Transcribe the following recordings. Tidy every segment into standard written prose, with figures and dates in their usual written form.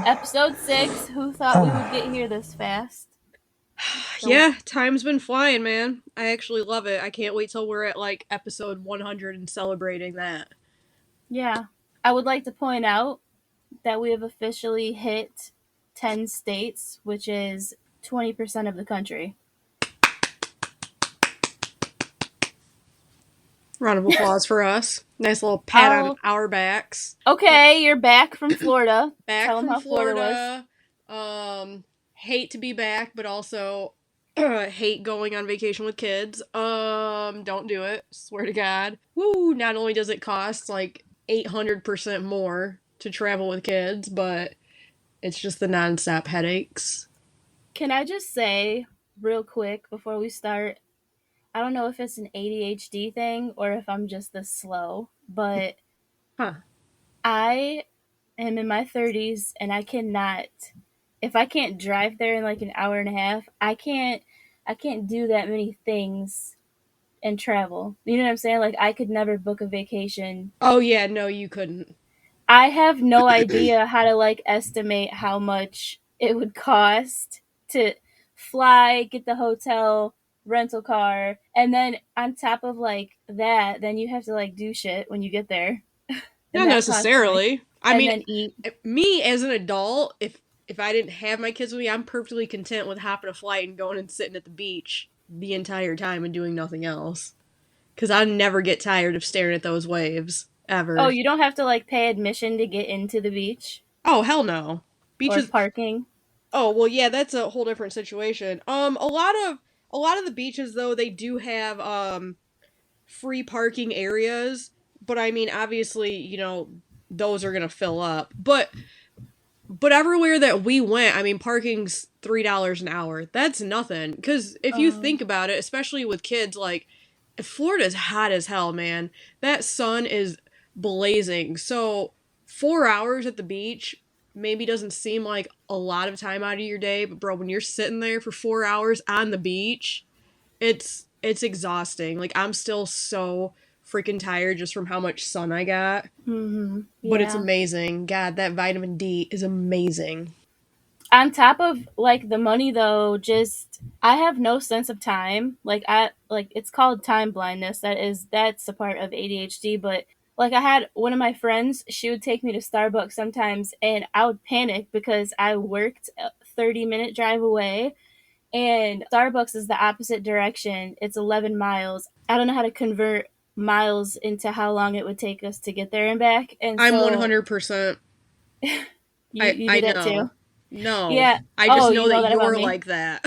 Episode 6. Who thought we would get here this fast? So, Yeah, time's been flying, man. I actually love it. I can't wait till we're at like episode 100 and celebrating that. yeah. I would like to point out that we have officially hit 10 states, which is 20% of the country. Round of applause for us. Nice little pat on Oh, our backs. okay, you're back from Florida. Back Tell them from how Florida was. Florida. Hate to be back, but also hate going on vacation with kids. Don't do it. Swear to God. Woo, not only does it cost like 800% more to travel with kids, but it's just the nonstop headaches. Can I just say, real quick, before we start, I don't know if it's an ADHD thing or if I'm just this slow, but Huh. I am in my 30s and I cannot, if I can't drive there in like an hour and a half, I can't do that many things and travel. You know what I'm saying? Like I could never book a vacation. Oh yeah, no, you couldn't. I have no idea how to like estimate how much it would cost to fly, get the hotel, rental car, and then on top of like that, then you have to like do shit when you get there. And Not that costs money. necessarily. I And mean, then eat. me as an adult, if I didn't have my kids with me, I'm perfectly content with hopping a flight and going and sitting at the beach the entire time and doing nothing else. Cause I never get tired of staring at those waves Oh, ever. you don't have to like pay admission to get into the beach Oh hell no, or beaches. parking. Oh well, yeah, that's a whole different situation. A lot of the beaches though they do have free parking areas, but I mean obviously those are gonna fill up, but everywhere that we went, I mean, parking's $3 an hour. That's nothing. Because if you Um, think about it, especially with kids, like, Florida's hot as hell, man. That sun is blazing. So, 4 hours at the beach maybe doesn't seem like a lot of time out of your day, but bro, when you're sitting there for 4 hours on the beach, it's exhausting. Like, I'm still so freaking tired just from how much sun I got. But it's yeah. amazing. God, that vitamin D is amazing. On top of like the money though, just I have no sense of time. Like I like it's called time blindness. That's a part of ADHD, but like I had one of my friends, she would take me to Starbucks sometimes and I would panic because I worked a 30-minute drive away and Starbucks is the opposite direction. It's 11 miles. I don't know how to convert miles into how long it would take us to get there and back. And I'm so 100%. you I do that too. know. No. Yeah. I just Oh, know you that know that about you're me. like that.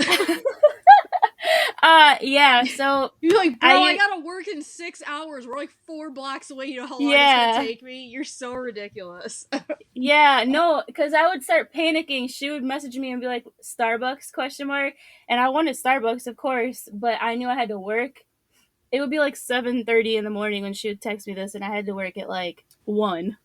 Yeah, so You're like, bro, I I gotta work in 6 hours. We're like 4 blocks away. You know how long it's gonna yeah. take me? You're so ridiculous. Yeah, no, cuz I would start panicking. She would message me and be like Starbucks question mark, and I wanted Starbucks, of course, but I knew I had to work. It would be like 7:30 in the morning when she would text me this and I had to work at like 1.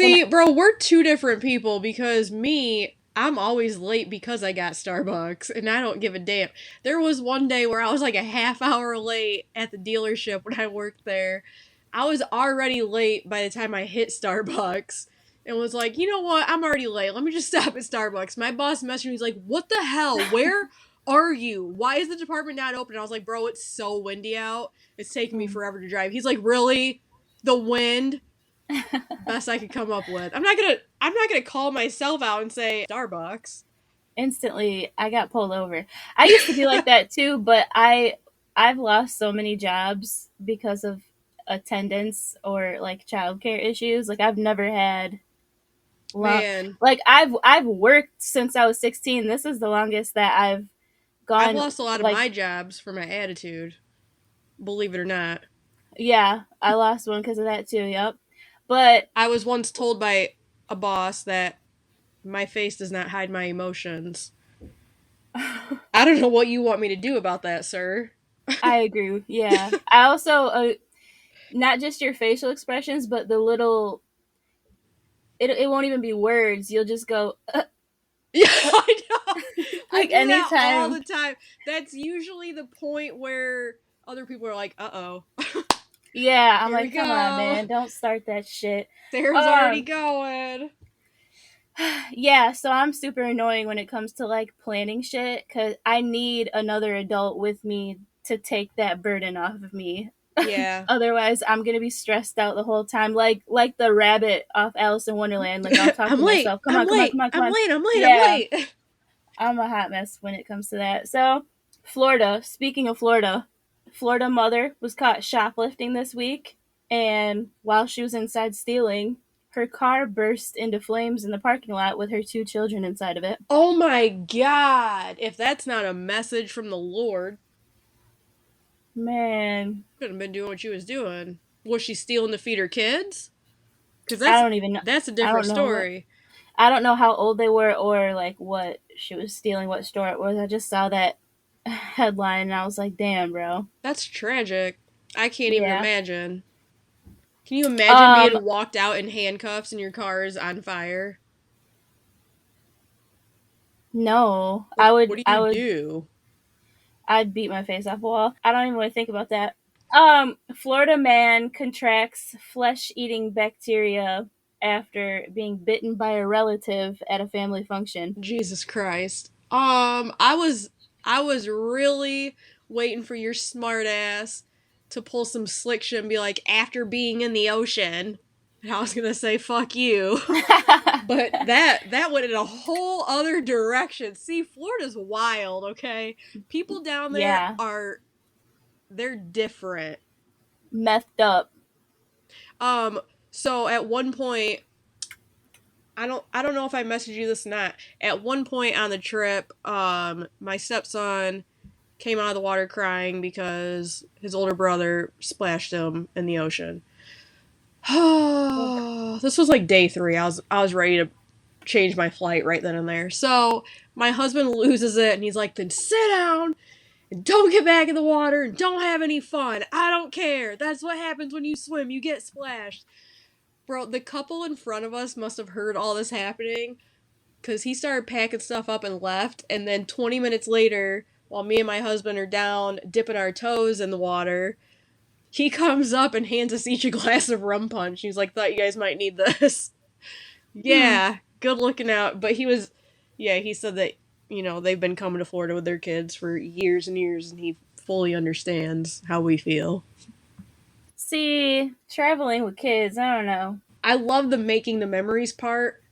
And See, bro, we're two different people because me, I'm always late because I got Starbucks and I don't give a damn. There was one day where I was like a half hour late at the dealership when I worked there. I was already late by the time I hit Starbucks and was like, you know what? I'm already late. Let me just stop at Starbucks. My boss messaged me. He's like, what the hell? Where are you? Why is the department not open? I was like, bro, it's so windy out. It's taking me mm, forever to drive. He's like, really? The wind? Best I could come up with. I'm not gonna call myself out and say Starbucks. instantly I got pulled over. I used to be like that too, but I've lost so many jobs because of attendance or like childcare issues. Like I've never had long Man, like I've worked since I was 16. This is the longest that I've I've gone lost a lot of like my jobs for my attitude. Believe it or not. yeah, I lost one because of that too. Yep. But I was once told by a boss that my face does not hide my emotions. I don't know what you want me to do about that, sir. I agree. Yeah. I also not just your facial expressions, but the little it won't even be words. You'll just go Yeah, uh, I know. I like do that all anytime. the time. That's usually the point where other people are like, "Uh oh, Yeah, I'm here we like, come on, go. man, don't start that shit. Sarah's already Um, going." Yeah, so I'm super annoying when it comes to like planning shit because I need another adult with me to take that burden off of me. Yeah. Otherwise, I'm gonna be stressed out the whole time, like the rabbit off Alice in Wonderland. Like I'll talk I'm to late. myself, "Come I'm on, come on, late. come on, come I'm on." late. I'm late. I'm Yeah, late. I'm a hot mess when it comes to that. So, Florida. Speaking of Florida, Florida mother was caught shoplifting this week, and while she was inside stealing, her car burst into flames in the parking lot with her two children inside of it. Oh my god. If that's not a message from the Lord, Man, couldn't have been doing what she was doing. Was she stealing to feed her kids? Because I don't even know. that's a I different don't know what. story. I don't know how old they were or like what she was stealing, what store it was. I just saw that headline and I was like, "Damn, bro." That's tragic. I can't even Yeah. imagine. Can you imagine Um. being walked out in handcuffs and your car is on fire? No, Like, what do I you would do? I'd beat my face off a wall. I don't even want to think about that. Florida man contracts flesh-eating bacteria after being bitten by a relative at a family function. Jesus Christ. I was really waiting for your smart ass to pull some slick shit and be like, after being in the ocean. And I was gonna say fuck you. But that went in a whole other direction. See, Florida's wild, okay? People down there Yeah, are they're different. methed up. Um so at one point I don't know if I messaged you this or not. At one point on the trip, my stepson came out of the water crying because his older brother splashed him in the ocean. This was like day 3. I was ready to change my flight right then and there. So my husband loses it and he's like, then sit down and don't get back in the water and don't have any fun. I don't care. That's what happens when you swim. You get splashed. Bro, the couple in front of us must have heard all this happening because he started packing stuff up and left. And then 20 minutes later, while me and my husband are down dipping our toes in the water, he comes up and hands us each a glass of rum punch. He's like, thought you guys might need this. Hmm. Yeah, good looking out. But yeah, he said that, they've been coming to Florida with their kids for years and years, and he fully understands how we feel. See, traveling with kids, I don't know. I love the making the memories part,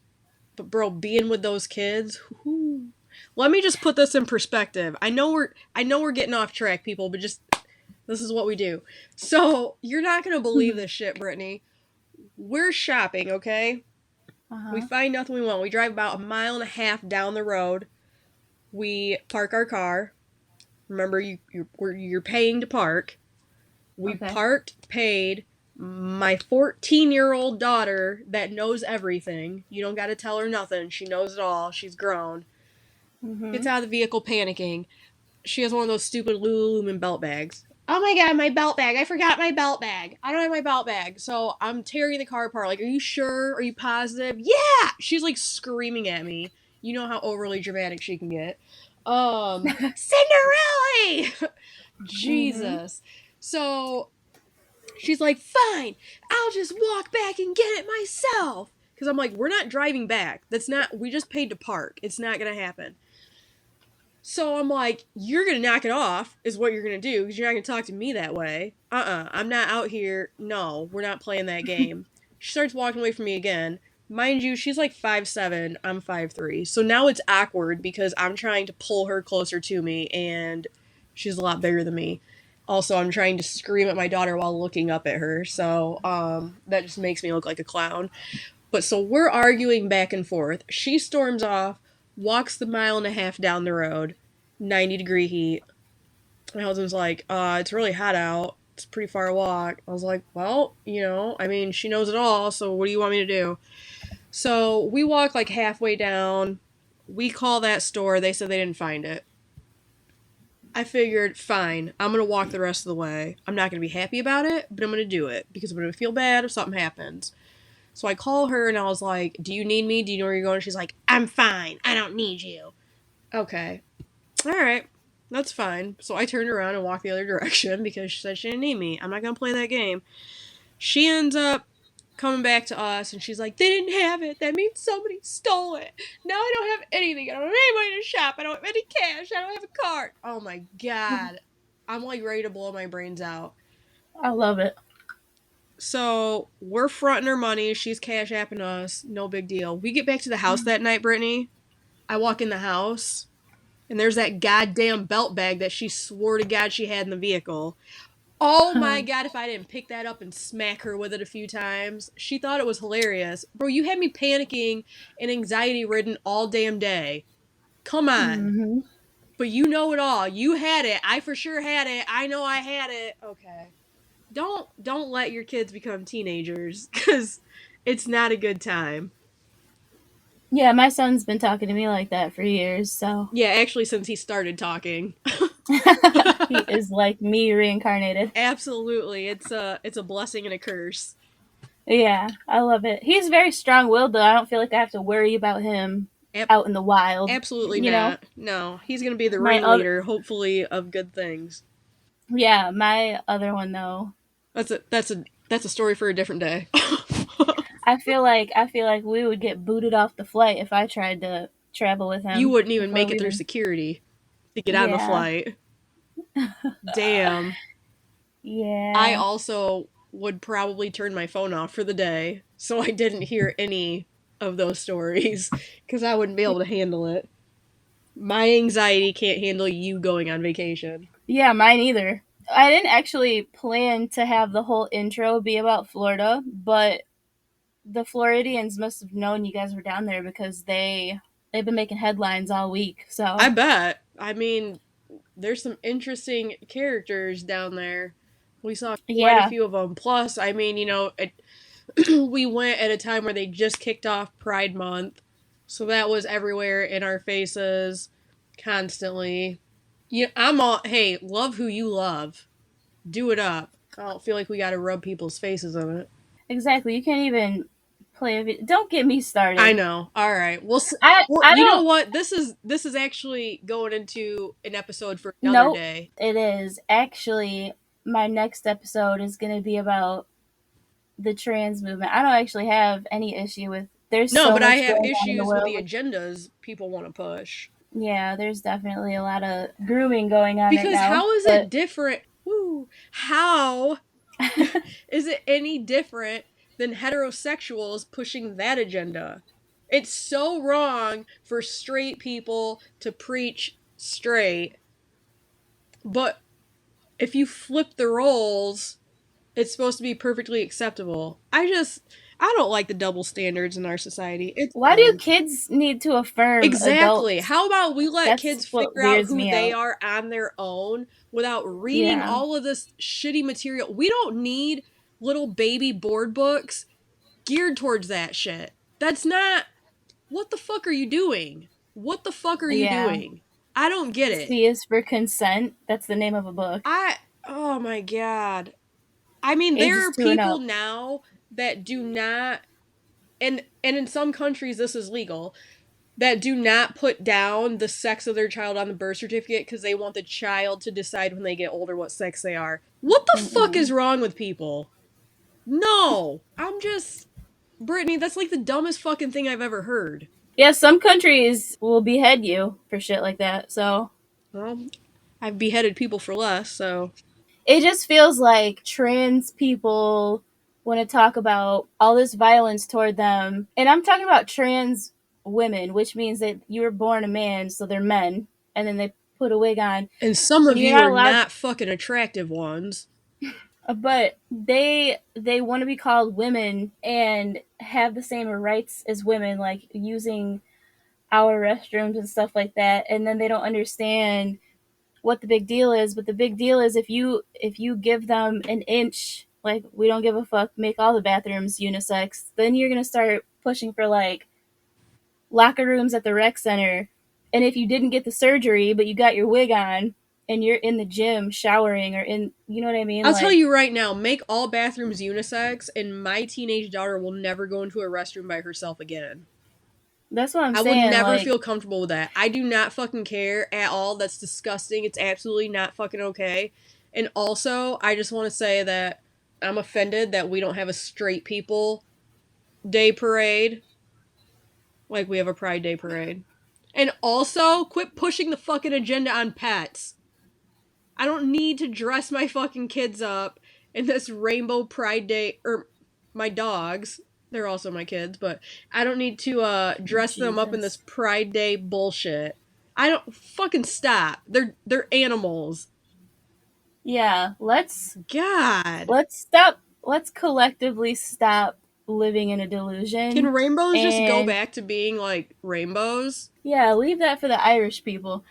but bro, being with those kids, whoo. Let me just put this in perspective. I know we're getting off track, people, but just this is what we do. So, you're not going to believe this shit, Brittany. We're shopping, okay? We Uh-huh. find nothing we want. We drive about 1.5 miles down the road. We park our car. Remember, you're paying to park. We Okay. parked, paid. My 14-year-old daughter that knows everything. You don't got to tell her nothing. She knows it all. She's grown. Gets Mhm. out of the vehicle panicking. She has one of those stupid Lululemon belt bags. Oh my god, my belt bag. I forgot my belt bag. I don't have my belt bag. So I'm tearing the car apart. Like, are you sure? Are you positive? Yeah! She's like screaming at me. You know how overly dramatic she can get. Cinderella! Mhm. Jesus. So she's like, fine, I'll just walk back and get it myself. Because I'm like, we're not driving back. We just paid to park. It's not going to happen. So I'm like, you're going to knock it off, is what you're going to do, because you're not going to talk to me that way. I'm not out here. No, we're not playing that game. She starts walking away from me again. Mind you, she's like 5'7", I'm 5'3". So now it's awkward because I'm trying to pull her closer to me, and she's a lot bigger than me. Also, I'm trying to scream at my daughter while looking up at her, so that just makes me look like a clown. But so we're arguing back and forth. She storms off, walks the 1.5 miles down the road, 90-degree heat. My husband's like, it's really hot out. It's a pretty far walk. I was like, well, I mean, she knows it all, so what do you want me to do? So we walk like halfway down. We call that store. They said they didn't find it. I figured, fine, I'm going to walk the rest of the way. I'm not going to be happy about it, but I'm going to do it because I'm going to feel bad if something happens. So I call her and I was like, do you need me? Do you know where you're going? She's like, I'm fine. I don't need you. Okay. All right. That's fine. So I turned around and walked the other direction because she said she didn't need me. I'm not going to play that game. She ends up coming back to us, and she's like, they didn't have it. That means somebody stole it. Now I don't have anything. I don't have any money to shop. I don't have any cash. I don't have a card. Oh my God. I'm like ready to blow my brains out. I love it. So we're fronting her money. She's cash apping us. No big deal. We get back to the house that night, Brittany. I walk in the house, and there's that goddamn belt bag that she swore to God she had in the vehicle. Oh my God, if I didn't pick that up and smack her with it a few times. She thought it was hilarious. Bro, you had me panicking and anxiety ridden all damn day. Come on. Mm-hmm. But you know it all. You had it. I for sure had it. I know I had it. Okay. Don't let your kids become teenagers, because it's not a good time. Yeah, my son's been talking to me like that for years, so. Yeah, actually, since he started talking. He is like me reincarnated. Absolutely. It's a blessing and a curse. Yeah, I love it. He's very strong-willed, though. I don't feel like I have to worry about him out in the wild. Absolutely You know, not. No, he's going to be the my ringleader, hopefully, of good things. yeah, my other one though. That's a story for a different day. I feel like we would get booted off the flight if I tried to travel with You him wouldn't even before make it through leaving. security to get on the Yeah, flight. Damn. I yeah. also would probably turn my phone off for the day, so I didn't hear any of those stories, because I wouldn't be able to handle it. My anxiety can't handle you going on vacation. Yeah, mine either. I didn't actually plan to have the whole intro be about Florida, but the Floridians must have known you guys were down there because they've been making headlines all week. I So bet. I mean, there's some interesting characters down there. We saw quite a yeah, few of them. Plus, I mean, we went at a time where they just kicked off Pride Month, so that was everywhere in our faces, constantly. Yeah, I'm all, hey, love who you love. Do it up. I don't feel like we gotta rub people's faces in it. exactly. You can't even play a video. Don't get me I started. know. All right. I You know don't. what? This is actually going into an episode for another Nope. day. It is actually my next episode is going to be about the trans movement. I don't actually have any issue with. There's No, so but I much have going on in the issues with the world. agendas people want to push. Yeah, there's definitely a lot of grooming going on right Because now. how is it But different? Woo, how is it any different than heterosexuals pushing that agenda? It's so wrong for straight people to preach straight, but if you flip the roles, it's supposed to be perfectly acceptable. I don't like the double standards in our society. It's why do dumb. kids need to affirm Exactly. adults? How about we let That's kids what figure out weirds who me they out. are on their own without reading Yeah. all of this shitty material? We don't need little baby board books geared towards that shit. That's not. What the fuck are you doing? What the fuck are you Yeah. doing? I don't get it. C is for consent. That's the name of a book. Oh my God. I mean, there Ages are 2 and people up. now that do not, and in some countries this is legal, that do not put down the sex of their child on the birth certificate because they want the child to decide when they get older what sex they are. What the fuck Mm-mm. is wrong with people? No, I'm just Brittany. That's like the dumbest fucking thing I've ever heard. Yeah, some countries will behead you for shit like that. So Well, I've beheaded people for less, so it just feels like trans people want to talk about all this violence toward them. And I'm talking about trans women, which means that you were born a man, so they're men, and then they put a wig on. and some of And you're you not are allowed, not fucking attractive ones. but they want to be called women and have the same rights as women, like using our restrooms and stuff like that. And then they don't understand what the big deal is, but the big deal is if you give them an inch, like we don't give a fuck, make all the bathrooms unisex, then you're gonna start pushing for like locker rooms at the rec center. And if you didn't get the surgery but you got your wig on and you're in the gym showering or in, you know what I mean, I'll tell like you right now, make all bathrooms unisex, and my teenage daughter will never go into a restroom by herself again. that's what I'm I would saying, never like feel comfortable with that. I do not fucking care at all. That's disgusting. It's absolutely not fucking okay. And also, I just want to say that I'm offended that we don't have a straight people day parade like we have a Pride Day parade. And also, quit pushing the fucking agenda on pets. I don't need to dress my fucking kids up in this rainbow Pride Day, or my dogs. They're also my kids, but I don't need to dress them up in this Jesus. Pride Day bullshit. I don't fucking stop. They're animals. Yeah, God. let's stop. Let's collectively stop living in a Can delusion rainbows just go and back to being like rainbows? yeah, leave that for the Irish people.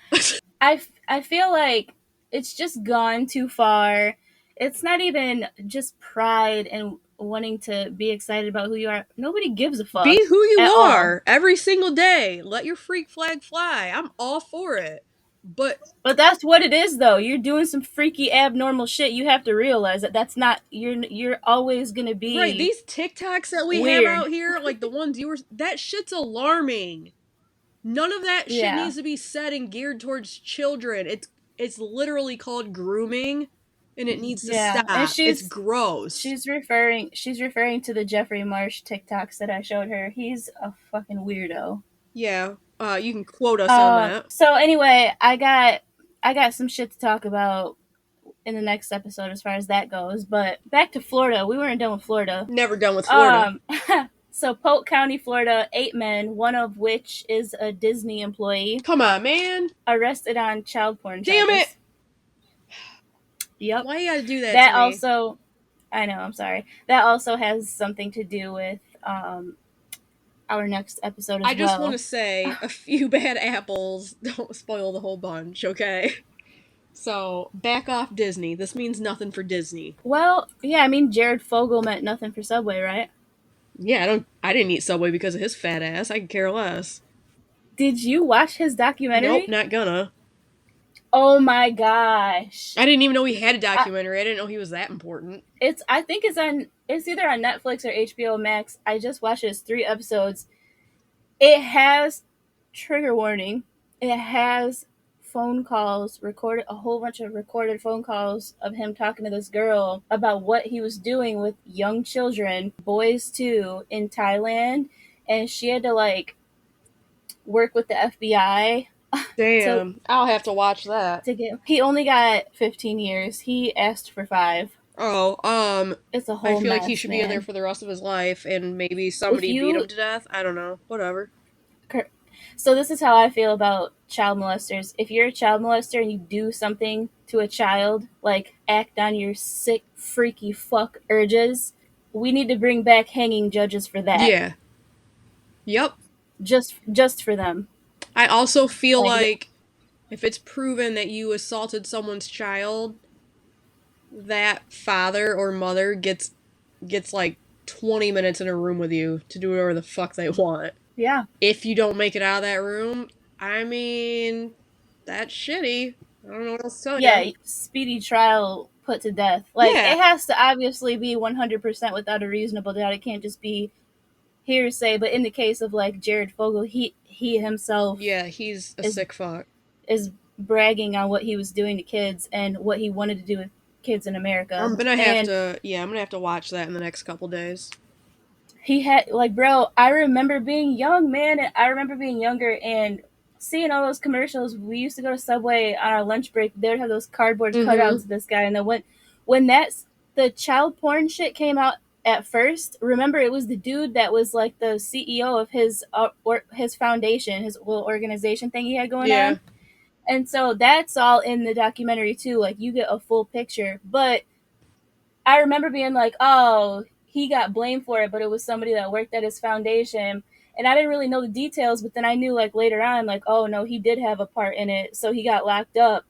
I feel like it's just gone too far. It's not even just pride and wanting to be excited about who you are. Nobody gives a fuck Be who you at all. are every single day. Let your freak flag fly. I'm all for it. But But that's what it is, though. You're doing some freaky, abnormal shit. You have to realize that that's not. You're always gonna right, be these TikToks that we have weird. out here, like the ones you were, that shit's alarming. None of that shit Yeah, needs to be said and geared towards children. It's literally called grooming, and it needs to yeah. And stop. It's gross. she's referring to the Jeffrey Marsh TikToks that I showed her. He's a fucking weirdo. Yeah, you can quote us on that. So anyway, I got some shit to talk about in the next episode as far as that goes. But back to Florida. We weren't done with Florida. Never done with Florida. Um, so Polk County, Florida, 8 men, one of which is a Disney employee, Come on, man. arrested on child porn Damn charges. it. Yep. Why you gotta do that That to me? also, I know. I'm sorry. That also has something to do with our next episode as well. I just want to say a few bad apples don't spoil the whole bunch, okay? So, back off Disney. This means nothing for Disney. Well, yeah, I mean Jared Fogle meant nothing for Subway, right? Yeah, I didn't eat Subway because of his fat ass. I could care less. Did you watch his documentary? Nope, not gonna. Oh my gosh. I didn't even know he had a documentary. I didn't know he was that important. I think it's either on Netflix or HBO Max. I just watched it. It's 3 episodes. It has, trigger warning, it has phone calls, recorded, a whole bunch of recorded phone calls of him talking to this girl about what he was doing with young children, boys too, in Thailand. And she had to like work with the FBI. Damn, I'll have to watch that. He only got 15 years. He asked for 5. Oh, It's a whole I feel mess, like he should be in there for the rest of his life, and maybe If somebody beat you him to death. I don't know. Whatever. So this is how I feel about child molesters. If you're a child molester and you do something to a child, like act on your sick, freaky fuck urges, we need to bring back hanging judges for that. Yeah. Yep. Just for them. I also feel Like, like if it's proven that you assaulted someone's child, that father or mother gets like 20 minutes in a room with you to do whatever the fuck they want. Yeah. If you don't make it out of that room, I mean, that's shitty. I don't know what else to tell you. Yeah, speedy trial, put to death. Like, Yeah. it has to obviously be 100% without a reasonable doubt. It can't just be hearsay. But in the case of, like, Jared Fogle, he himself Yeah, he's a sick fuck. Is bragging on what he was doing to kids and what he wanted to do with kids in America. I'm gonna have to watch that in the next couple days. He had, like, bro, I remember being young, man, and I remember being younger and seeing all those commercials. We used to go to Subway on our lunch break. They would have those cardboard cutouts of this guy, and then when the child porn shit came out at first, remember it was the dude that was like the CEO of his foundation, his little organization thing he had going on. And so that's all in the documentary too. Like, you get a full picture. But I remember being like, oh, he got blamed for it, but it was somebody that worked at his foundation. And I didn't really know the details, but then I knew, like, later on, like, oh, no, he did have a part in it, so he got locked up.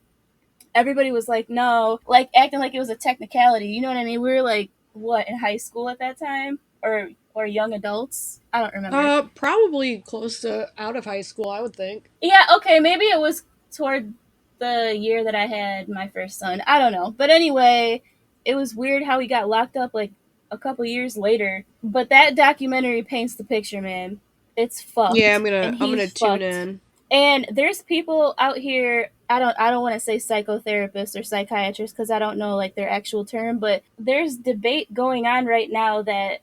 Everybody was like, no, like, acting like it was a technicality. You know what I mean? We were, like, what, in high school at that time? Or young adults? I don't remember. Probably close to out of high school, I would think. Yeah, okay, maybe it was toward the year that I had my first son. I don't know. But anyway, it was weird how he got locked up, like, a couple years later. But that documentary paints the picture, man. It's fucked. Yeah, I'm gonna tune in. And there's people out I don't want to say psychotherapist or psychiatrist because I don't know like their actual term, but there's debate going on right now that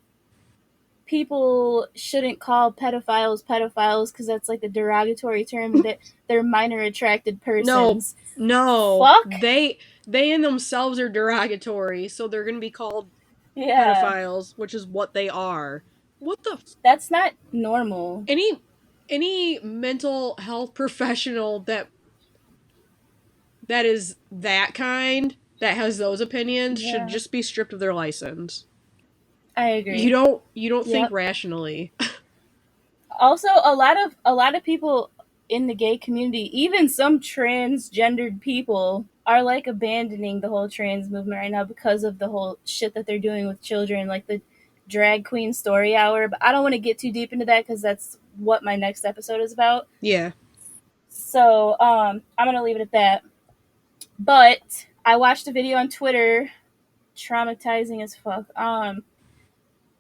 people shouldn't call pedophiles pedophiles because that's like a derogatory term and that they're minor attracted No, persons. no. Fuck They in themselves are derogatory, so they're gonna be called yeah, pedophiles, which is what they are. What the that's not normal. any any mental health professional that is that kind that has those opinions should Yeah, just be stripped of their license. I agree. You don't think Yep. rationally. Also, a lot of people in the gay community, even some transgendered people, are like abandoning the whole trans movement right now because of the whole shit that they're doing with children, like the drag queen story hour. But I don't want to get too deep into that because that's what my next episode is about. Yeah. So I'm gonna leave it at that. But I watched a video on Twitter, traumatizing as fuck.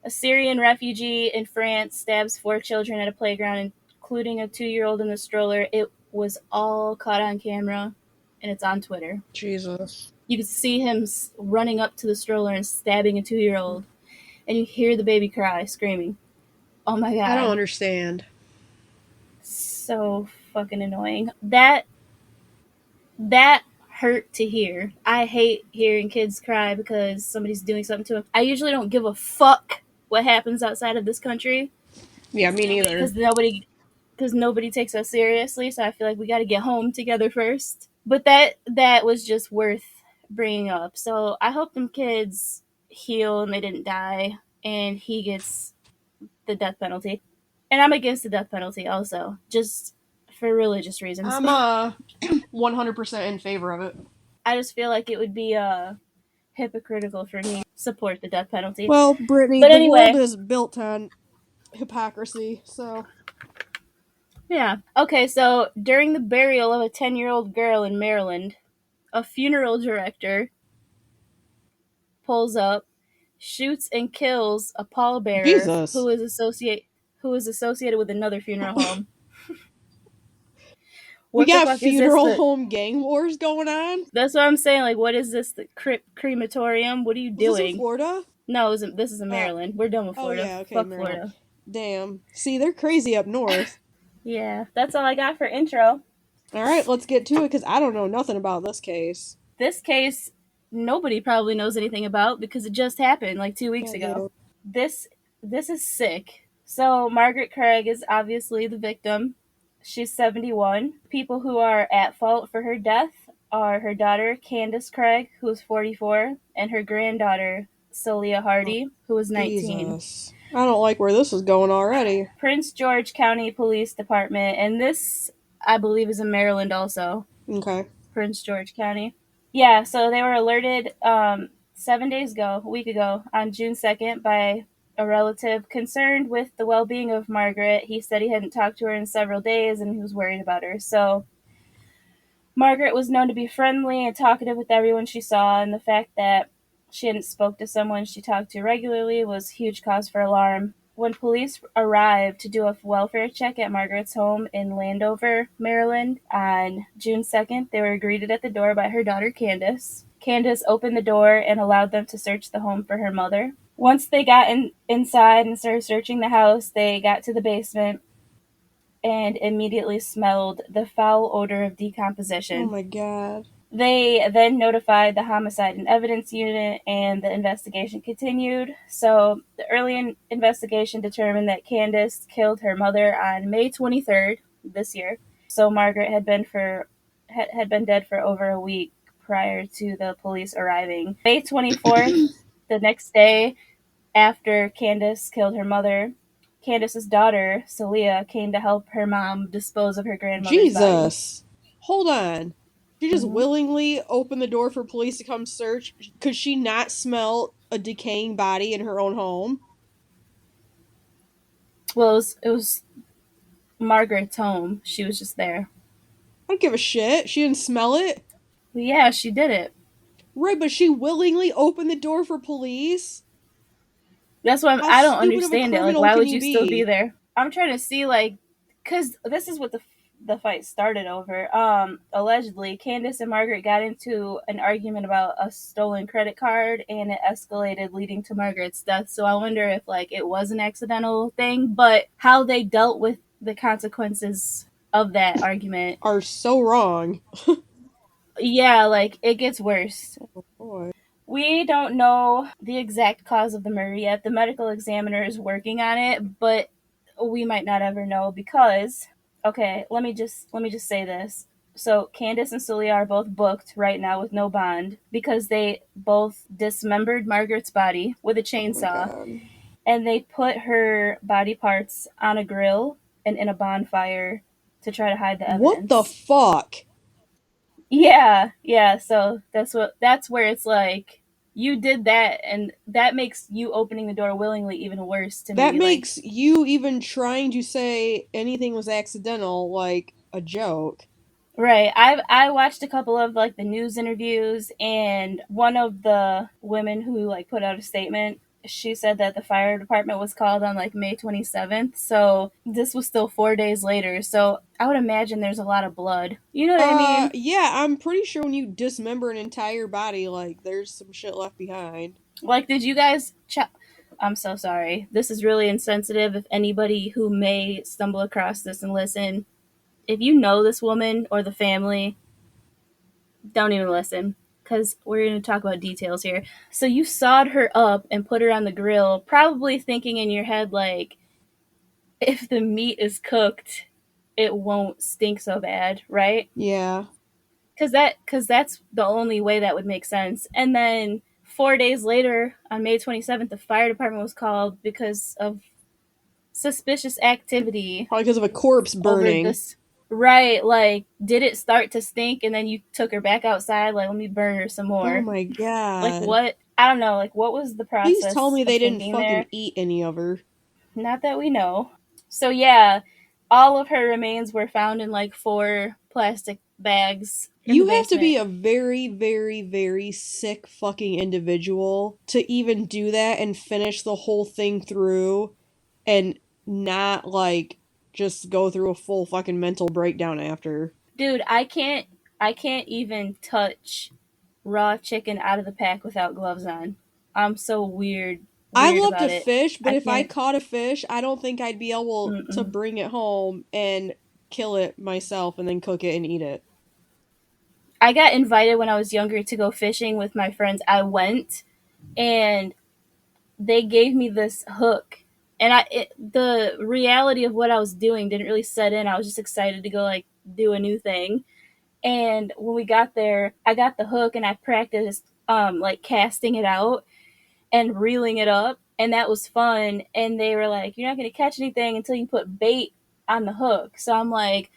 A Syrian refugee in France stabs 4 children at a playground, including a 2-year-old in the stroller. It was all caught on camera, and it's on Twitter. Jesus. You can see him running up to the stroller and stabbing a 2-year-old, and you hear the baby cry, screaming. Oh my I don't god. understand. So fucking annoying. That hurt to hear. I hate hearing kids cry because somebody's doing something to them. I usually don't give a fuck what happens outside of this country Yeah, me neither. because nobody takes us seriously. So I feel like we got to get home together first. But that was just worth bringing up. So I hope them kids heal and they didn't die, and he gets the death penalty. And I'm against the death penalty also, just for religious reasons. I'm 100% in favor of it. I just feel like it would be hypocritical for me to support the death penalty. Well, Brittany, But the world anyway, is built on hypocrisy, so yeah. Okay, so during the burial of a 10-year-old girl in Maryland, a funeral director pulls up, shoots and kills a pallbearer Jesus. who is associated with another funeral home. We What the got fuck is this? funeral home gang wars going on. That's what I'm saying. Like, what is this? The crematorium? What are you Was this in doing? Florida? No, this is in Uh, Maryland. We're done with oh Florida. yeah, okay, Fuck Maryland. Florida. Damn. See, they're crazy up north. Yeah, that's all I got for intro. All right, let's get to it because I don't know nothing about this case. This case, nobody probably knows anything about because it just happened like 2 weeks Oh, ago. damn. This is sick. So Margaret Craig is obviously the victim. She's 71. People who are at fault for her death are her daughter Candace Craig, who is 44, and her granddaughter Celia Hardy, who is 19. Jesus. I don't like where this is going already. Prince George County Police Department, and this I believe is in Maryland also. Okay. Prince George County. Yeah, so they were alerted 7 days ago, a week ago, on June 2nd by a relative concerned with the well being of Margaret. He said he hadn't talked to her in several days and he was worried about her. So, Margaret was known to be friendly and talkative with everyone she saw, and the fact that she hadn't spoke to someone she talked to regularly was huge cause for alarm. When police arrived to do a welfare check at Margaret's home in Landover, Maryland, on June 2nd, they were greeted at the door by her daughter Candace. Candace opened the door and allowed them to search the home for her mother. Once they got inside and started searching the house, they got to the basement and immediately smelled the foul odor of Oh decomposition. my god. They then notified the Homicide and Evidence Unit, and the investigation continued. So, the early investigation determined that Candace killed her mother on May 23rd this year. So, Margaret had been dead for over a week prior to the police arriving. May 24th, the next day after Candace killed her mother, Candace's daughter, Celia, came to help her mom dispose of her grandmother's body. Jesus. Hold on. She just Mm-hmm. willingly opened the door for police to come search. Could she not smell a decaying body in her own home? Well, it was Margaret's home. She was just there. I don't give a shit. She didn't smell it. But yeah, she did it. Right, but she willingly opened the door for police? That's why How I don't stupid of a understand it. Like, criminal why can would you you still be be? there? I'm trying to see, like, because this is what the fight started over. Allegedly, Candace and Margaret got into an argument about a stolen credit card, and it escalated, leading to Margaret's death. So I wonder if like it was an accidental thing, but how they dealt with the consequences of that argument. Are so wrong. Yeah, like it gets worse. Oh boy. We don't know the exact cause of the murder yet. The medical examiner is working on it, but we might not ever know because okay, let me just say this. So Candace and Celia are both booked right now with no bond because they both dismembered Margaret's body with a Oh my chainsaw god. and they put her body parts on a grill and in a bonfire to try to hide the What the evidence. fuck? Yeah, yeah. So that's where it's like you did that, and that makes you opening the door willingly even worse to That me. Like, makes you even trying to say anything was accidental like a joke. right? I watched a couple of like the news interviews, and one of the women who like put out a statement. She said that the fire department was called on like May 27th. So this was still 4 days later. So I would imagine there's a lot of blood. You know what I mean? Yeah, I'm pretty sure when you dismember an entire body, like, there's some shit left behind. Like, did you guys check? I'm so sorry. This is really insensitive. If anybody who may stumble across this and listen, if you know this woman or the family, don't even listen because we're going to talk about details here. So you sawed her up and put her on the grill, probably thinking in your head, like, if the meat is cooked, it won't stink so bad, right? Yeah. Because that's the only way that would make sense. And then 4 days later, on May 27th, the fire department was called because of suspicious activity Probably because of a corpse over burning. this. Right, like, did it start to stink and then you took her back outside? Like, let me burn her some Oh more. my Like, god. what? I don't know. Like, what was the Please tell process me of they didn't thinking fucking there? eat any of her. Not that we know. So, yeah, all of her remains were found in like 4 plastic bags in the You have to basement. be a very, very, very sick fucking individual to even do that and finish the whole thing through and not, like, just go through a full fucking mental breakdown after. Dude, I can't even touch raw chicken out of the pack without gloves on. I'm so I weird love about to it. fish, but I if I can't. caught a fish, I don't think I'd be able to Mm-mm. bring it home and kill it myself and then cook it and eat it. I got invited when I was younger to go fishing with my friends. I went, and they gave me this hook, and the reality of what I was doing didn't really set in. I was just excited to go like do a new thing. And when we got there, I got the hook and I practiced like casting it out and reeling it up, and that was fun. And they were like, "You're not gonna catch anything until you put bait on the hook." So I'm like,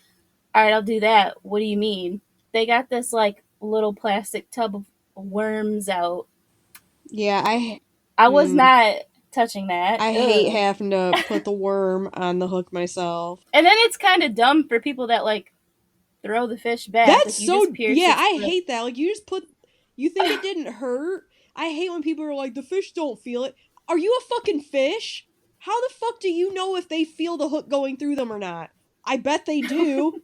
"All right, I'll do that." What do you mean? They got this like little plastic tub of worms out. Yeah, I was mm, not touching that. I hate Ugh. having to put the worm on the hook myself. And then it's kind of dumb for people that like throw the fish back. That's Like you just so, pierce yeah, its I lip. hate that. Like, you just put, you think it didn't hurt? I hate when people are like, the fish don't feel it. Are you a fucking fish? How the fuck do you know if they feel the hook going through them or not? I bet they do.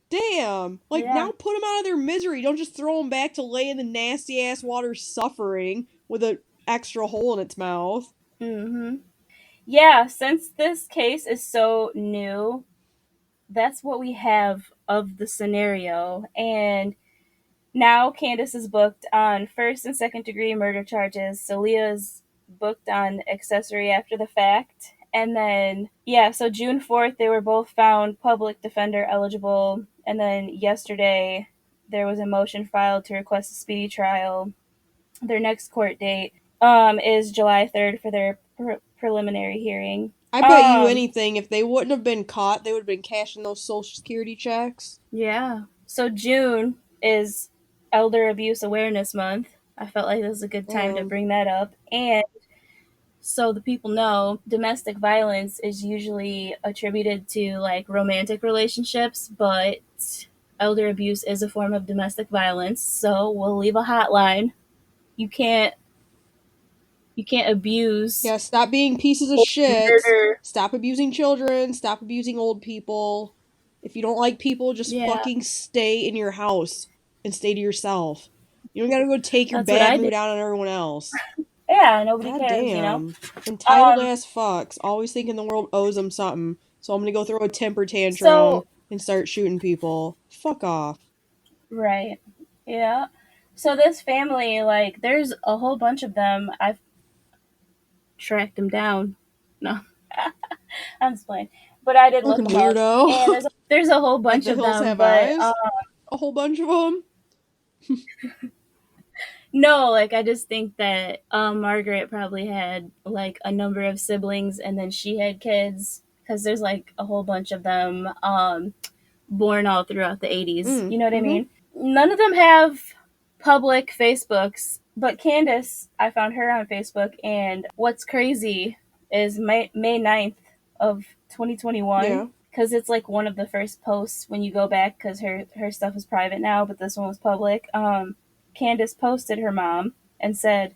Damn. Like, Yeah. now put them out of their misery. Don't just throw them back to lay in the nasty ass water suffering with an extra hole in its mouth. Mm-hmm. Yeah. Since this case is so new, that's what we have of the scenario. And now Candace is booked on first and second degree murder charges. Celia's booked on accessory after the fact. And then, yeah, so June 4th, they were both found public defender eligible. And then yesterday, there was a motion filed to request a speedy trial. Their next court date is July 3rd for their preliminary hearing. I bet you anything, if they wouldn't have been caught, they would have been cashing those social security checks. Yeah. So June is Elder Abuse Awareness Month. I felt like this was a good time to Damn. bring that up. And so the people know domestic violence is usually attributed to like romantic relationships, but elder abuse is a form of domestic violence. So we'll leave a hotline. You can't you can't abuse Yeah, stop being pieces of or shit. murder. Stop abusing children. Stop abusing old people. If you don't like people, just Yeah, fucking stay in your house and stay to yourself. You don't gotta go take your that's what bad I did. mood out on everyone else. Yeah, nobody God cares, you know? damn. Entitled Um, ass fucks. Always thinking the world owes them something. So I'm gonna go throw a temper tantrum so, and start shooting people. Fuck off. right. Yeah. So this family, like, there's a whole bunch of them. I've tracked them down. No, I'm just playing. But I did look Fucking them up, and weirdo. there's a whole Like bunch the of hills them. have But eyes. A whole bunch of them. no, like I just think that Margaret probably had like a number of siblings, and then she had kids because there's like a whole bunch of them born all throughout the 80s. Mm. You know what I Mm-hmm. mean? None of them have public Facebooks, but Candace, I found her on Facebook, and what's crazy is May 9th of 2021, Yeah. because it's like one of the first posts when you go back, because her stuff is private now, but this one was public. Candace posted her mom and said,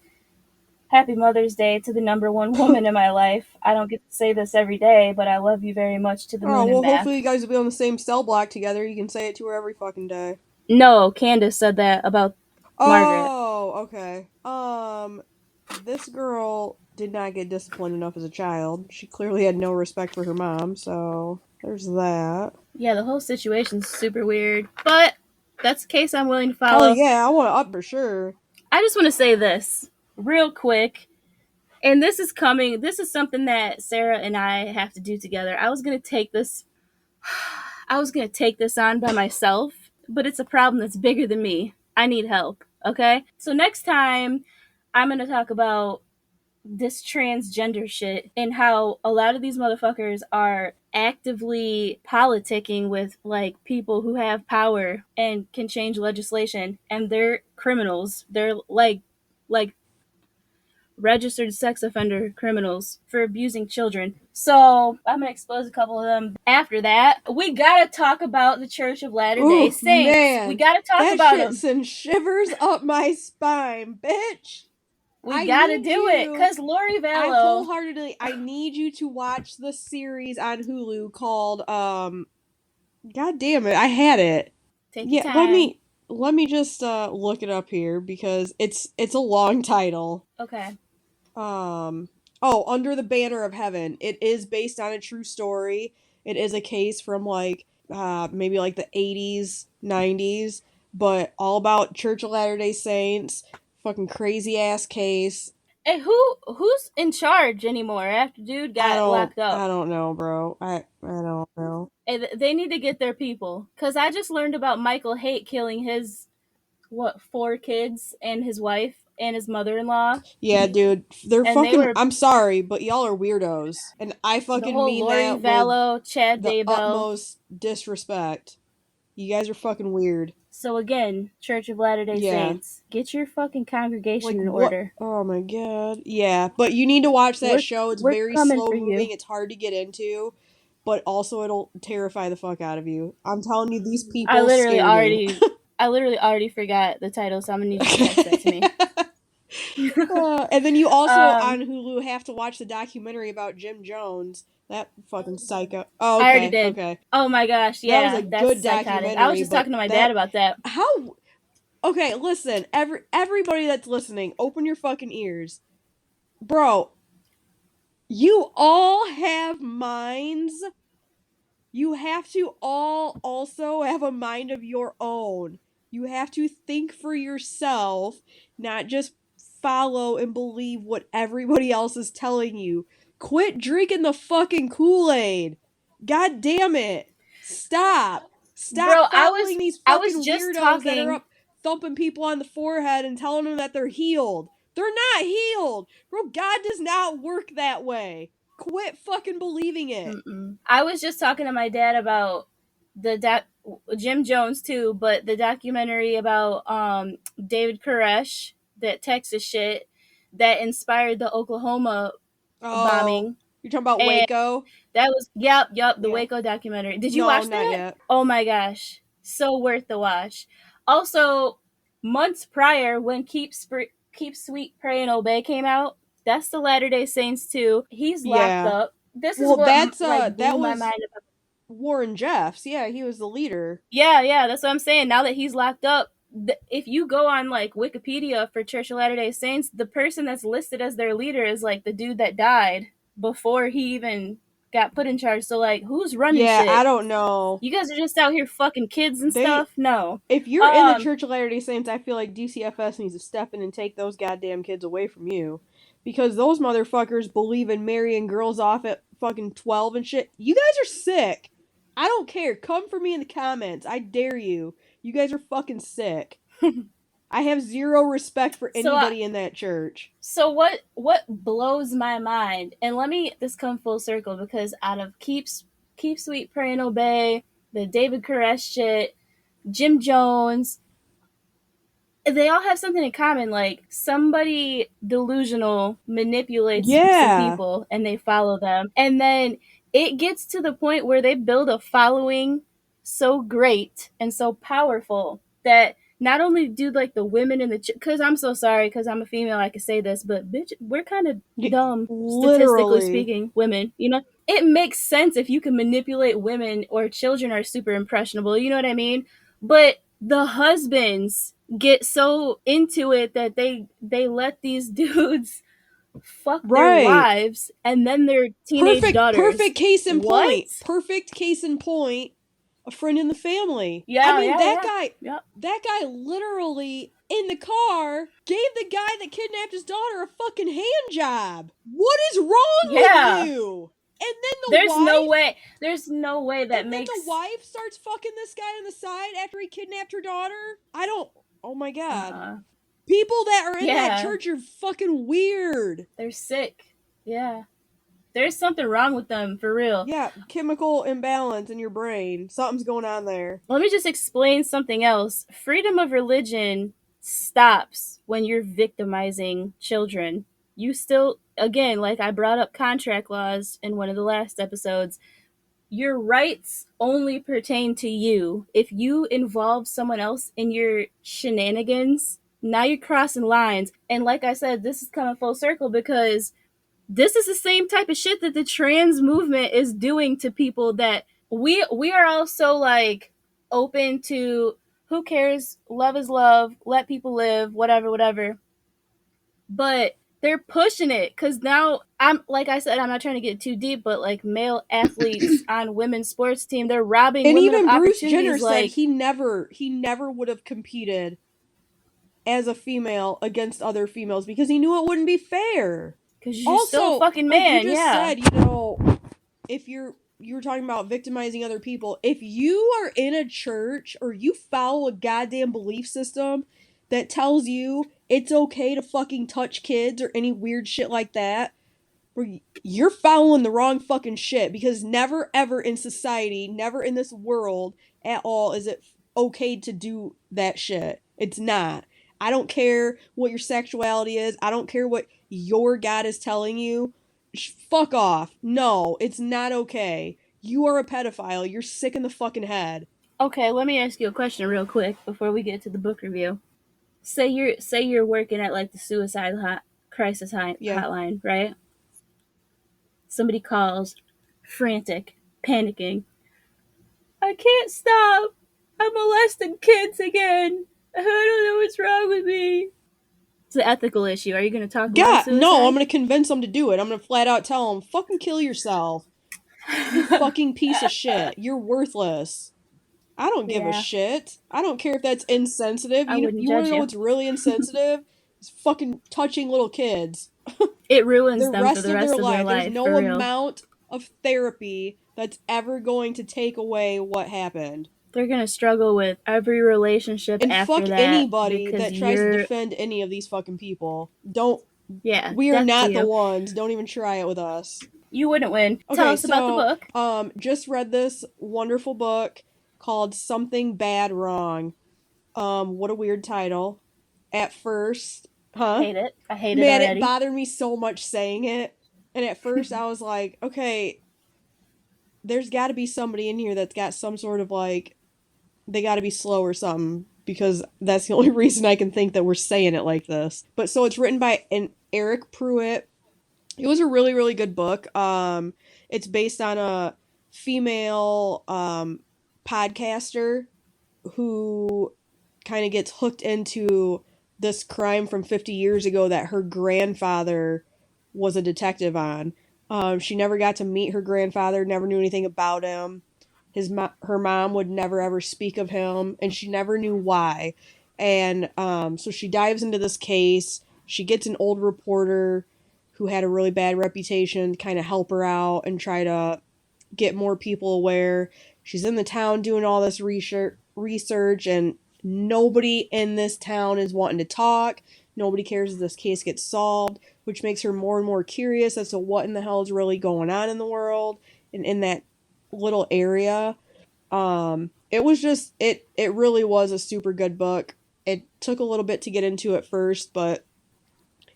"Happy Mother's Day to the number one woman in my life. I don't get to say this every day, but I love you very much to the Oh, moon and well, hopefully back." you guys will be on the same cell block together. You can say it to her every fucking day. No, Candace said that about Margaret. Oh, okay. This girl did not get disciplined enough as a child. She clearly had no respect for her mom, so there's that. Yeah, the whole situation's super weird, but that's a case I'm willing to Hell follow. yeah, I want to up for sure. I just want to say this real quick, and this is something that Sarah and I have to do together. I was going to take this on by myself, but it's a problem that's bigger than me. I need help, okay? So next time I'm going to talk about this transgender shit and how a lot of these motherfuckers are actively politicking with like people who have power and can change legislation, and they're criminals. They're like registered sex offender criminals for abusing children. So I'm gonna expose a couple of them. After that, we gotta talk about the Church of Latter Day Ooh, Saints. We man. gotta talk That about shit them. sends shivers up my spine, bitch. We I gotta need do it, you. cause Lori I Vallow. wholeheartedly I need you to watch the series on Hulu called God damn it, I had it. Take your Yeah, time. let me just look it up here because it's a long title. Okay. Um oh, Under the Banner of Heaven. It is based on a true story. It is a case from like maybe like the 80s, 90s, but all about Church of Latter-day Saints. Fucking crazy ass case. And who's in charge anymore after dude got locked up? I don't know, bro. I don't know. And they need to get their people, cuz I just learned about Michael Haight killing his what, four kids and his wife and his mother-in-law, Yeah, dude, they're and they fucking. were I'm sorry, but y'all are weirdos, and I the fucking whole mean Lori that with Vallow, Chad the Daybell. utmost disrespect. You guys are fucking weird. So again, Church of Latter-day Yeah, Saints, get your fucking congregation like in what? order. Oh my god. Yeah, but you need to watch that We're show. It's we're very coming slow for moving. you. It's hard to get into, but also it'll terrify the fuck out of you. I'm telling you, these I people literally scare me. already I literally already forgot the title, so I'm gonna need you to text that to me. And then you also um, on Hulu have to watch the documentary about Jim Jones. That fucking psycho. Oh, I already okay, did. okay. Oh my gosh, That was a yeah, that's good psychotic. I was documentary, just but talking to my dad that about that. how okay, listen, everybody that's listening, open your fucking ears. Bro, you all have minds. You have to all also have a mind of your own. You have to think for yourself, not just follow and believe what everybody else is telling you. Quit drinking the fucking Kool-Aid. God damn it. Stop. Bro, Stop following these I was fucking just weirdos that are talking. up thumping people on the forehead and telling them that they're healed. They're not healed. Bro, God does not work that way. Quit fucking believing it. Mm-mm. I was just talking to my dad about the Jim Jones too, but the documentary about David Koresh, that Texas shit that inspired the Oklahoma Oh, bombing, you're talking about and Waco? that was yep, the Yeah. Waco documentary. Did you No, watch not that? yet. Oh my gosh, so worth the watch. Also, months prior, when Keep Sweet Pray and Obey came out, that's the Latter Day Saints too. He's locked Yeah. up. This is Well, what that's like blew that my was mind. Warren Jeffs. Yeah, he was the leader. Yeah, that's what I'm saying. Now that he's locked up, if you go on like Wikipedia for Church of Latter-day Saints, the person that's listed as their leader is like the dude that died before he even got put in charge. So like, who's running Yeah, I shit? don't know. You guys are just out here fucking kids and They stuff? No. If you're in the Um Church of Latter-day Saints, I feel like DCFS needs to step in and take those goddamn kids away from you. Because those motherfuckers believe in marrying girls off at fucking 12 and shit. You guys are sick. I don't care. Come for me in the comments. I dare you. You guys are fucking sick. I have zero respect for so anybody in that church. so what blows my mind, and let me this come full circle, because out of Keep Sweet Pray and Obey, the David Koresh shit, Jim Jones, they all have something in common. Like, somebody delusional manipulates some Yeah. people and they follow them, and then it gets to the point where they build a following so great and so powerful that not only do like the women in the because I'm so sorry, because I'm a female, I can say this, but bitch, we're kind of dumb, statistically Literally. speaking. Women, it makes sense if you can manipulate women, or children are super impressionable, you know what I mean? But the husbands get so into it that they let these dudes fuck their Right. wives and then their teenage Perfect daughters. case in What? point. Perfect case in point. A friend in the family. I Yeah, mean, yeah, yeah. Yep. that guy literally in the car gave the guy that kidnapped his daughter a fucking hand job. What is wrong Yeah. with you? And then There's no way that and makes then the wife starts fucking this guy on the side after he kidnapped her daughter. I don't. Oh my god. People that are in that church are fucking weird. They're sick. Yeah. There's something wrong with them, for real. Yeah, chemical imbalance in your brain. Something's going on there. Let me just explain something else. Freedom of religion stops when you're victimizing children. You still, again, like I brought up contract laws in one of the last episodes, your rights only pertain to you. If you involve someone else in your shenanigans, now you're crossing lines. And like I said, this is coming full circle, because this is the same type of shit that the trans movement is doing to people, that we are also like open to, who cares, love is love, let people live, whatever. But they're pushing it, because now, I'm like I said, I'm not trying to get too deep, but like male athletes on women's sports team, they're robbing And women of even Bruce opportunities. Jenner said like, he never would have competed as a female against other females because he knew it wouldn't be fair. because you're still a fucking man. Like you just yeah. said, if you were talking about victimizing other people, if you are in a church or you follow a goddamn belief system that tells you it's okay to fucking touch kids or any weird shit like that, you're following the wrong fucking shit, because never ever in society, never in this world at all is it okay to do that shit. It's not. I don't care what your sexuality is. I don't care what your God is telling you. Fuck off. No, it's not okay. You are a pedophile. You're sick in the fucking head. Okay, let me ask you a question real quick before we get to the book review. Say you're working at like the suicide crisis Yeah. hotline, right? Somebody calls, frantic, panicking. I can't stop. I'm molesting kids again. I don't know what's wrong with me. It's an ethical issue. Are you going to talk about suicide? No, I'm going to convince them to do it. I'm going to flat out tell them, fucking kill yourself. You fucking piece of shit. You're worthless. I don't give a shit. I don't care if that's insensitive. You want to know what's really insensitive? It's fucking touching little kids. It ruins them for the rest of their life. There's no amount of therapy that's ever going to take away what happened. They're going to struggle with every relationship and after that. And fuck anybody that tries to defend any of these fucking people. We are not the ones. Don't even try it with us. You wouldn't win. Okay, tell us about the book. Just read this wonderful book called Something Bad Wrong. What a weird title. At first, I hate it already. Man, it bothered me so much saying it. And at first I was like, okay, there's got to be somebody in here that's got some sort of like, they got to be slow or something, because that's the only reason I can think that we're saying it like this. But so it's written by Eric Pruitt. It was a really, really good book. It's based on a female podcaster who kind of gets hooked into this crime from 50 years ago that her grandfather was a detective on. She never got to meet her grandfather, never knew anything about him. Her mom would never ever speak of him, and she never knew why. And so she dives into this case. She gets an old reporter who had a really bad reputation to kind of help her out and try to get more people aware. She's in the town doing all this research, and nobody in this town is wanting to talk. Nobody cares if this case gets solved, which makes her more and more curious as to what in the hell is really going on in the world and in that little area. It was just it really was a super good book. It took a little bit to get into at first, but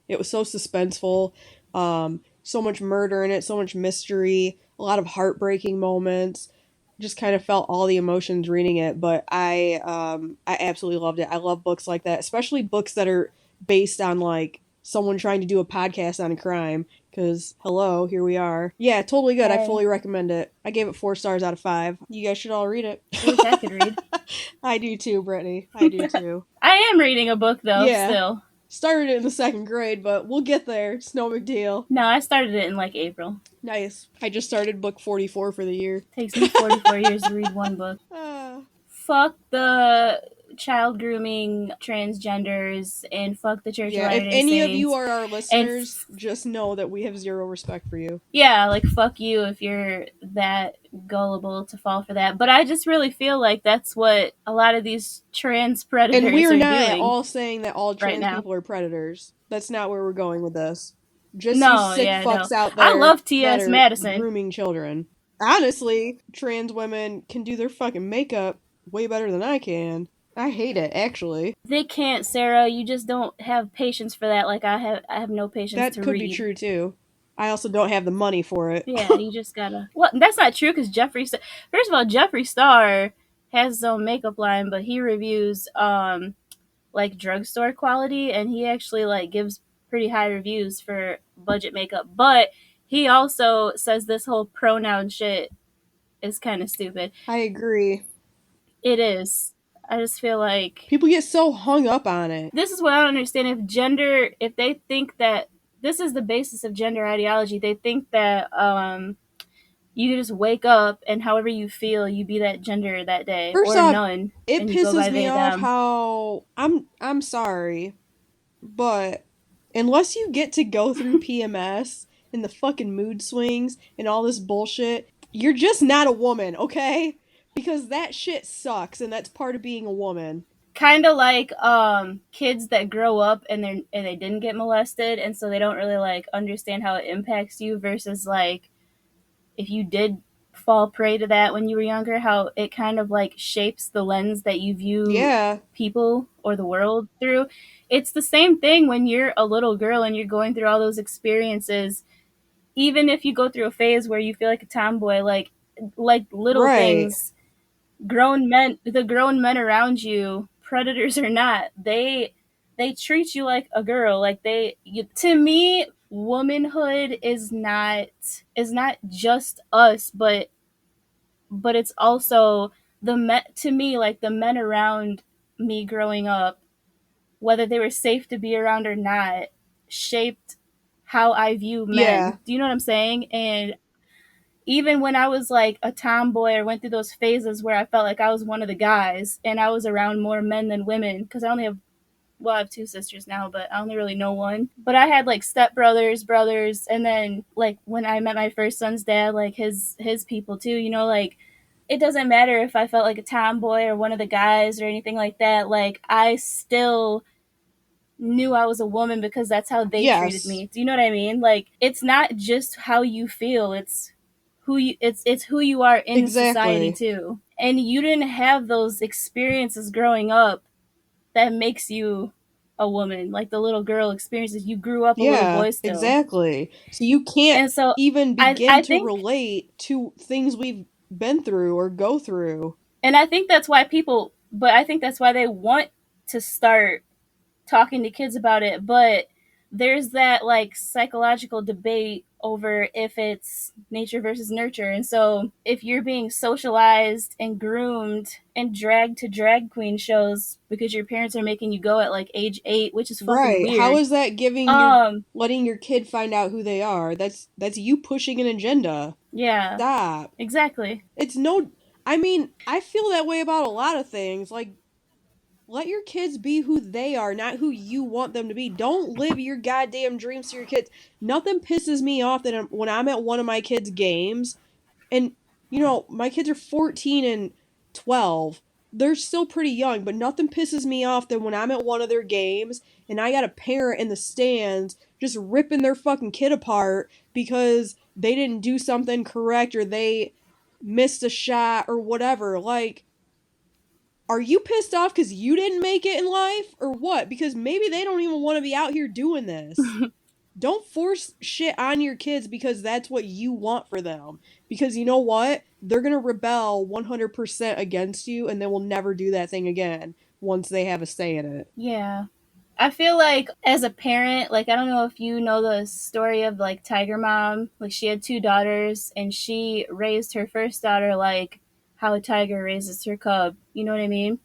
it was so suspenseful. So much murder in it, so much mystery, a lot of heartbreaking moments. Just kind of felt all the emotions reading it, but I absolutely loved it. I love books like that, especially books that are based on like someone trying to do a podcast on a crime. Because hello, here we are. Yeah, totally good. I fully recommend it. I gave it 4 stars out of 5. You guys should all read it. I wish I could read. I do too, Brittany. I do too. I am reading a book though. Yeah. Still. Started it in the 2nd grade, but we'll get there. It's no big deal. No, I started it in like April. Nice. I just started book 44 for the year. Takes me 44 years to read one book. Fuck the child grooming transgenders and fuck the Church of Latter-day Saints. If any Saints. of you are our listeners, just know that we have zero respect for you. Yeah, like fuck you if you're that gullible to fall for that. But I just really feel like that's what a lot of these trans predators are doing. And we're not all saying that all trans people are predators. That's not where we're going with this. Just you sick fucks out there. I love T.S. Madison. Grooming children. Honestly, trans women can do their fucking makeup way better than I can. I hate it, actually. They can't, Sarah. You just don't have patience for that. Like I have no patience to read. That could be true too. I also don't have the money for it. Yeah, you just gotta. Well, that's not true because first of all, Jeffree Star has his own makeup line, but he reviews like drugstore quality, and he actually like gives pretty high reviews for budget makeup. But he also says this whole pronoun shit is kind of stupid. I agree. It is. I just feel like people get so hung up on it. This is what I don't understand. If they think that this is the basis of gender ideology, they think that you just wake up and however you feel, you be that gender that day. First or off, none. It pisses me off how I'm sorry, but unless you get to go through PMS and the fucking mood swings and all this bullshit, you're just not a woman, okay? Because that shit sucks, and that's part of being a woman. Kind of like kids that grow up and they didn't get molested, and so they don't really like understand how it impacts you. Versus like if you did fall prey to that when you were younger, how it kind of like shapes the lens that you view people or the world through. It's the same thing when you're a little girl and you're going through all those experiences. Even if you go through a phase where you feel like a tomboy, like little things. The grown men around you, predators or not, they treat you like a girl. Like to me, womanhood is not just us, but it's also to me, like the men around me growing up, whether they were safe to be around or not, shaped how I view men. Yeah. Do you know what I'm saying? And even when I was like a tomboy or went through those phases where I felt like I was one of the guys and I was around more men than women, because I have 2 sisters now, but I only really know one. But I had like stepbrothers, brothers, and then like when I met my first son's dad, like his people too, you know, like it doesn't matter if I felt like a tomboy or one of the guys or anything like that. Like I still knew I was a woman because that's how they treated me. Do you know what I mean? Like it's not just how you feel, it's who you are in society too. And you didn't have those experiences growing up that makes you a woman. Like the little girl experiences, you grew up a little boy still. Exactly. So you can't even begin to relate to things we've been through or go through. And I think that's why they want to start talking to kids about it, but there's that like psychological debate over if it's nature versus nurture. And so if you're being socialized and groomed and dragged to drag queen shows because your parents are making you go at like age 8, which is fucking Right. How weird. is that giving your um letting your kid find out who they are? That's you pushing an agenda. yeah, Stop. exactly. It's no I mean, I feel that way about a lot of things. Like let your kids be who they are, not who you want them to be. Don't live your goddamn dreams to your kids. Nothing pisses me off than when I'm at one of my kids' games and my kids are 14 and 12. They're still pretty young, but nothing pisses me off than when I'm at one of their games and I got a parent in the stands just ripping their fucking kid apart because they didn't do something correct or they missed a shot or whatever. Like, are you pissed off because you didn't make it in life or what? Because maybe they don't even want to be out here doing this. Don't force shit on your kids because that's what you want for them. Because you know what? They're going to rebel 100% against you and they will never do that thing again once they have a say in it. Yeah, I feel like as a parent, like I don't know if you know the story of like Tiger Mom. Like she had 2 daughters and she raised her first daughter like how a tiger raises her cub. You know what I mean?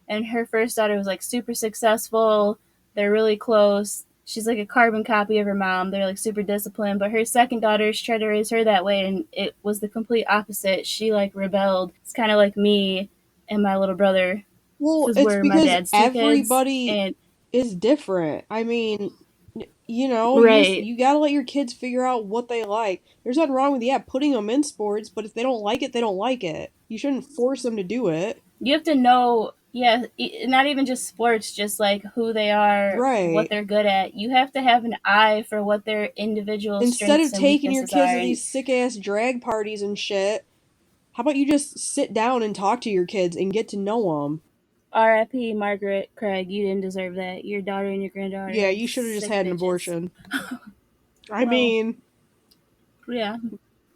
And her first daughter was like super successful. They're really close. She's like a carbon copy of her mom. They're like super disciplined. But her second daughter, she tried to raise her that way, and it was the complete opposite. She like rebelled. It's kind of like me and my little brother Well, because it's we're my because dad's 2 kids. everybody And is different. I mean, right, you gotta let your kids figure out what they like. There's nothing wrong with putting them in sports, but if they don't like it, they don't like it. You shouldn't force them to do it. you have to know, yeah, not even just sports, just like who they are, what Right. they're good at. You have to have an eye for what their individual Instead of strengths and taking your weaknesses kids are. to And these sick ass drag parties and shit, how about you just sit down and talk to your kids and get to know them? R.I.P. Margaret, Craig, you didn't deserve that. Your daughter and your granddaughter Yeah, are you should have just sick had an bitches. abortion. I Well, mean, yeah,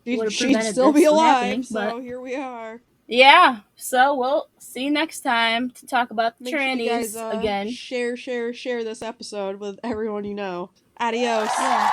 would have she'd prevented still be this from alive, happening. But so here we are. yeah, so we'll see you next time to talk about the Make sure you guys trannies again. share this episode with everyone you know. Adios. Yeah.